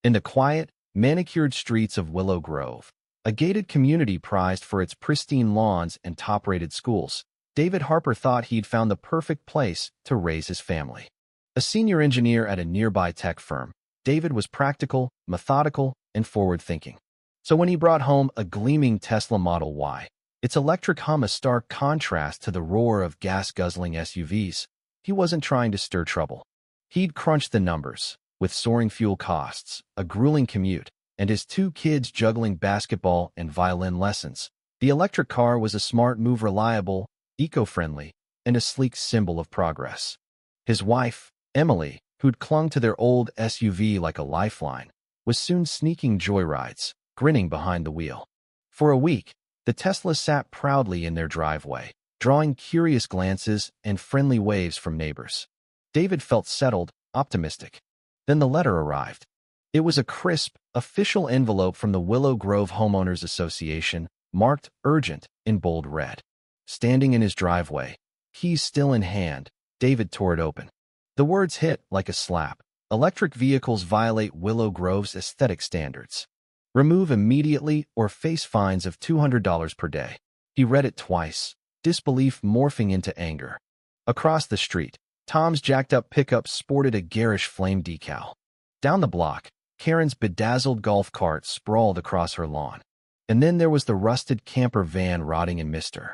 In the quiet, manicured streets of Willow Grove, a gated community prized for its pristine lawns and top-rated schools, David Harper thought he'd found the perfect place to raise his family. A senior engineer at a nearby tech firm, David was practical, methodical, and forward-thinking. So when he brought home a gleaming Tesla Model Y, its electric hum a stark contrast to the roar of gas-guzzling SUVs, he wasn't trying to stir trouble. He'd crunched the numbers. With soaring fuel costs, a grueling commute, and his 2 kids juggling basketball and violin lessons, the electric car was a smart move, reliable, eco-friendly, and a sleek symbol of progress. His wife, Emily, who'd clung to their old SUV like a lifeline, was soon sneaking joyrides, grinning behind the wheel. For a week, the Tesla sat proudly in their driveway, drawing curious glances and friendly waves from neighbors. David felt settled, optimistic. Then the letter arrived. It was a crisp, official envelope from the Willow Grove Homeowners Association, marked urgent in bold red. Standing in his driveway, keys still in hand, David tore it open. The words hit like a slap. Electric vehicles violate Willow Grove's aesthetic standards. Remove immediately or face fines of $200 per day. He read it twice, disbelief morphing into anger. Across the street, Tom's jacked-up pickup sported a garish flame decal. Down the block, Karen's bedazzled golf cart sprawled across her lawn. And then there was the rusted camper van rotting in Mr.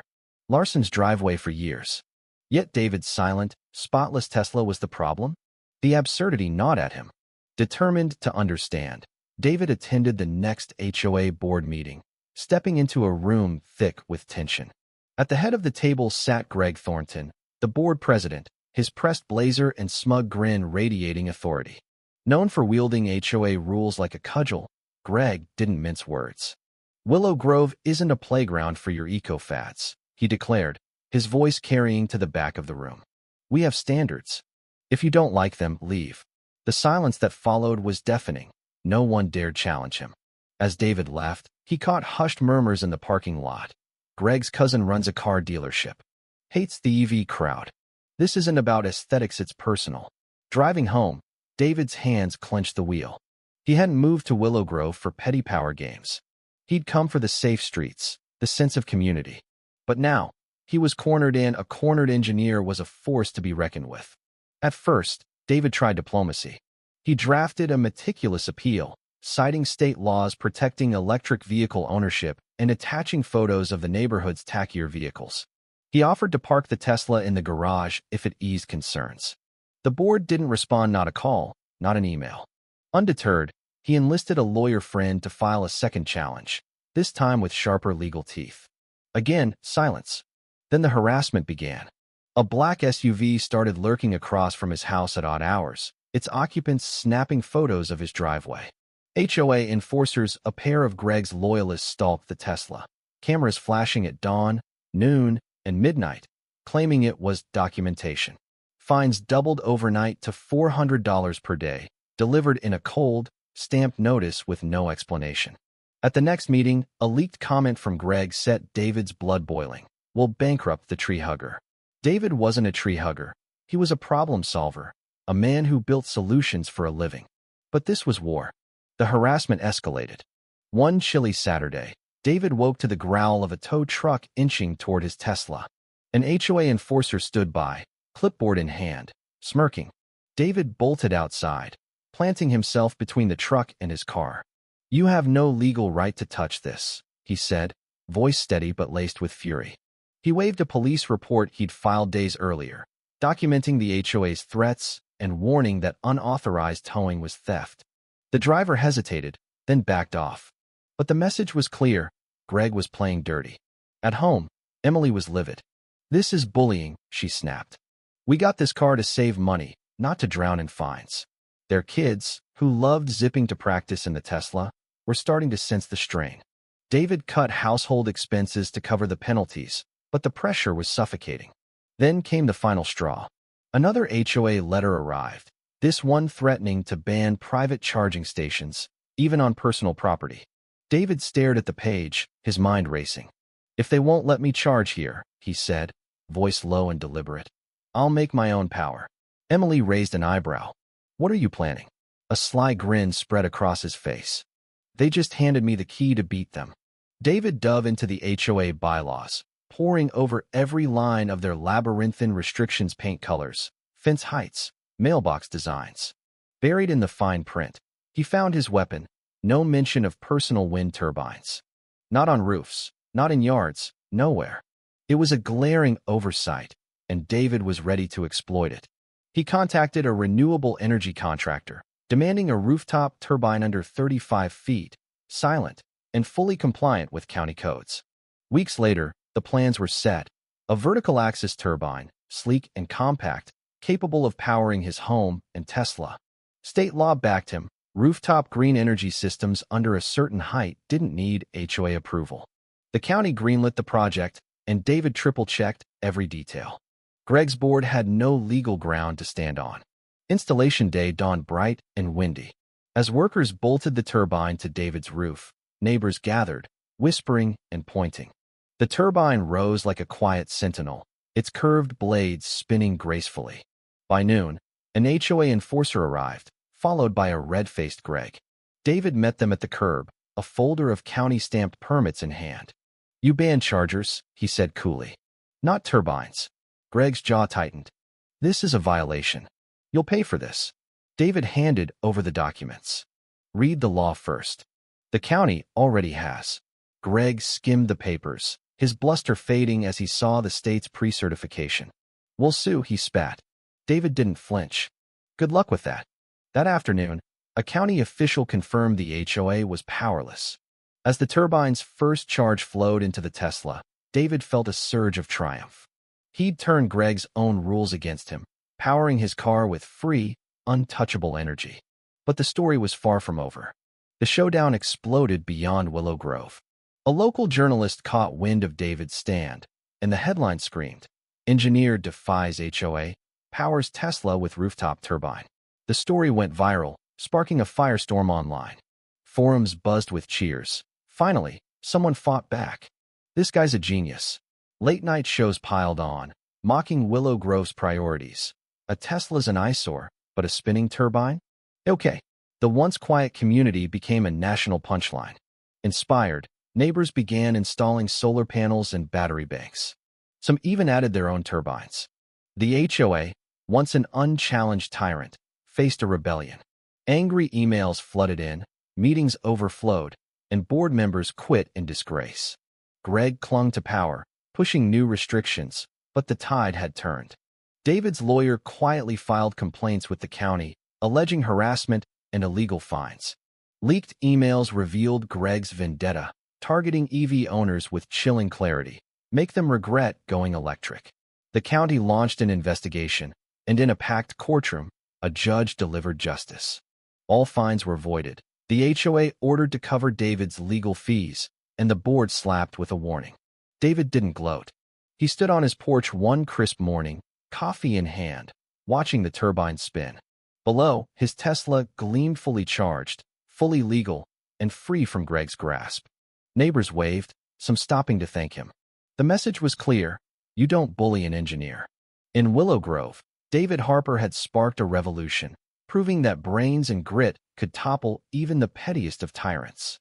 Larson's driveway for years. Yet David's silent, spotless Tesla was the problem? The absurdity gnawed at him. Determined to understand, David attended the next HOA board meeting, stepping into a room thick with tension. At the head of the table sat Greg Thornton, the board president, his pressed blazer and smug grin radiating authority. Known for wielding HOA rules like a cudgel, Greg didn't mince words. Willow Grove isn't a playground for your eco-fads, he declared, his voice carrying to the back of the room. We have standards. If you don't like them, leave. The silence that followed was deafening. No one dared challenge him. As David left, he caught hushed murmurs in the parking lot. Greg's cousin runs a car dealership. Hates the EV crowd. This isn't about aesthetics, it's personal. Driving home, David's hands clenched the wheel. He hadn't moved to Willow Grove for petty power games. He'd come for the safe streets, the sense of community. But now, he was cornered in. A cornered engineer was a force to be reckoned with. At first, David tried diplomacy. He drafted a meticulous appeal, citing state laws protecting electric vehicle ownership and attaching photos of the neighborhood's tackier vehicles. He offered to park the Tesla in the garage if it eased concerns. The board didn't respond, not a call, not an email. Undeterred, he enlisted a lawyer friend to file a second challenge, this time with sharper legal teeth. Again, silence. Then the harassment began. A black SUV started lurking across from his house at odd hours, its occupants snapping photos of his driveway. HOA enforcers, a pair of Greg's loyalists, stalked the Tesla, cameras flashing at dawn, noon, and midnight, claiming it was documentation. Fines doubled overnight to $400 per day, delivered in a cold, stamped notice with no explanation. At the next meeting, a leaked comment from Greg set David's blood boiling. We'll bankrupt the tree hugger. David wasn't a tree hugger. He was a problem solver, a man who built solutions for a living. But this was war. The harassment escalated. One chilly Saturday, David woke to the growl of a tow truck inching toward his Tesla. An HOA enforcer stood by, clipboard in hand, smirking. David bolted outside, planting himself between the truck and his car. You have no legal right to touch this, he said, voice steady but laced with fury. He waved a police report he'd filed days earlier, documenting the HOA's threats and warning that unauthorized towing was theft. The driver hesitated, then backed off. But the message was clear. Greg was playing dirty. At home, Emily was livid. This is bullying, she snapped. We got this car to save money, not to drown in fines. Their kids, who loved zipping to practice in the Tesla, were starting to sense the strain. David cut household expenses to cover the penalties, but the pressure was suffocating. Then came the final straw. Another HOA letter arrived, this one threatening to ban private charging stations, even on personal property. David stared at the page, his mind racing. If they won't let me charge here, he said, voice low and deliberate, I'll make my own power. Emily raised an eyebrow. What are you planning? A sly grin spread across his face. They just handed me the key to beat them. David dove into the HOA bylaws, poring over every line of their labyrinthine restrictions: paint colors, fence heights, mailbox designs. Buried in the fine print, he found his weapon: no mention of personal wind turbines. Not on roofs, not in yards, nowhere. It was a glaring oversight, and David was ready to exploit it. He contacted a renewable energy contractor, demanding a rooftop turbine under 35 feet, silent, and fully compliant with county codes. Weeks later, the plans were set: a vertical axis turbine, sleek and compact, capable of powering his home and Tesla. State law backed him. Rooftop green energy systems under a certain height didn't need HOA approval. The county greenlit the project, and David triple-checked every detail. Greg's board had no legal ground to stand on. Installation day dawned bright and windy. As workers bolted the turbine to David's roof, neighbors gathered, whispering and pointing. The turbine rose like a quiet sentinel, its curved blades spinning gracefully. By noon, an HOA enforcer arrived, followed by a red-faced Greg. David met them at the curb, a folder of county-stamped permits in hand. "You ban chargers," he said coolly. "Not turbines." Greg's jaw tightened. "This is a violation. You'll pay for this." David handed over the documents. "Read the law first." "The county already has." Greg skimmed the papers, his bluster fading as he saw the state's pre-certification. "We'll sue," he spat. David didn't flinch. "Good luck with that." That afternoon, a county official confirmed the HOA was powerless. As the turbine's first charge flowed into the Tesla, David felt a surge of triumph. He'd turned Greg's own rules against him, powering his car with free, untouchable energy. But the story was far from over. The showdown exploded beyond Willow Grove. A local journalist caught wind of David's stand, and the headline screamed, "Engineer defies HOA, powers Tesla with rooftop turbine." The story went viral, sparking a firestorm online. Forums buzzed with cheers. Finally, someone fought back. "This guy's a genius." Late-night shows piled on, mocking Willow Grove's priorities. A Tesla's an eyesore, but a spinning turbine? Okay. The once quiet community became a national punchline. Inspired, neighbors began installing solar panels and battery banks. Some even added their own turbines. The HOA, once an unchallenged tyrant, faced a rebellion. Angry emails flooded in, meetings overflowed, and board members quit in disgrace. Greg clung to power, pushing new restrictions, but the tide had turned. David's lawyer quietly filed complaints with the county, alleging harassment and illegal fines. Leaked emails revealed Greg's vendetta, targeting EV owners with chilling clarity: make them regret going electric. The county launched an investigation, and in a packed courtroom, a judge delivered justice. All fines were voided. The HOA ordered to cover David's legal fees, and the board slapped with a warning. David didn't gloat. He stood on his porch one crisp morning, coffee in hand, watching the turbine spin. Below, his Tesla gleamed fully charged, fully legal, and free from Greg's grasp. Neighbors waved, some stopping to thank him. The message was clear: you don't bully an engineer. In Willow Grove, David Harper had sparked a revolution, proving that brains and grit could topple even the pettiest of tyrants.